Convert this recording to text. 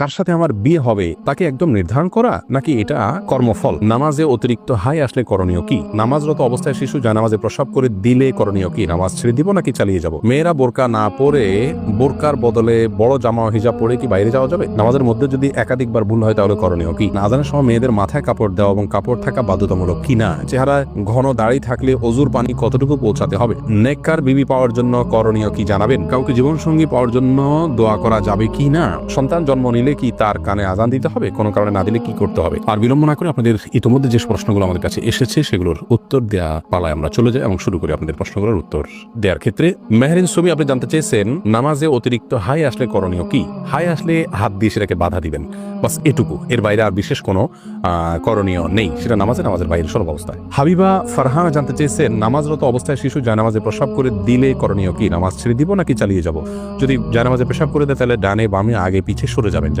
কার সাথে আমার বিয়ে হবে তাকে একদম নির্ধারণ করা, নাকি এটা কর্মফল? নামাজে অতিরিক্ত হাই আসলে করণীয় কি? নামাজরত অবস্থায় শিশু জানামাজে প্রস্রাব করে দিলে করণীয় কি? নামাজ ছেড়ে দিব নাকি চালিয়ে যাব? মেয়েরা বোরকা না পরে বোরকার বদলে বড় জামা হিজাব পরে কি বাইরে যাওয়া যাবে? নামাজের মধ্যে যদি একাধিকবার ভুল হয় তাহলে করণীয় কি? আজানের সময় মেয়েদের মাথায় কাপড় দেওয়া এবং কাপড় থাকা বাধ্যতামূলক কিনা? চেহারা ঘন দাড়ি থাকলে অজুর পানি কতটুকু পৌঁছাতে হবে? নেককার বিবি পাওয়ার জন্য করণীয় কি জানাবেন? কাউকে জীবনসঙ্গী পাওয়ার জন্য দোয়া করা যাবে কি না? সন্তান জন্ম নিলে কি তার কানে আজান দিতে হবে? কোনো কারণে না দিলে কি করতে হবে? আর বিলম্ব না করে আপনাদের ইতিমধ্যে যে প্রশ্নগুলো আমাদের কাছে এসেছে সেগুলোর উত্তর দেওয়া পালায় আমরা চলে যাই এবং শুরু করি আপনাদের প্রশ্নগুলোর উত্তর দেওয়ার ক্ষেত্রে। মেহরিন সুমি আপনি জানতে চেয়েছেন নামাজে অতিরিক্ত হাই আসলে করণীয় কি? হাই আসলে হাত দিয়ে সেটাকে বাধা দিবেন, বাস এটুকু, এর বাইরে আর বিশেষ কোনো করণীয় নেই। সেটা নামাজের বাইরে সর্ব অবস্থায়। হাবিবা ফারহানা জানতে চেয়েছেন নামাজরত অবস্থায় শিশু জানামাজে প্রস্রাব করে দিলে করণীয় কি? নামাজ ছেড়ে দিব নাকি চালিয়ে যাব? যদি জানামাজে পেশাব করে দেয় তাহলে ডানে বামে আগে পিছে সরে যাবেন,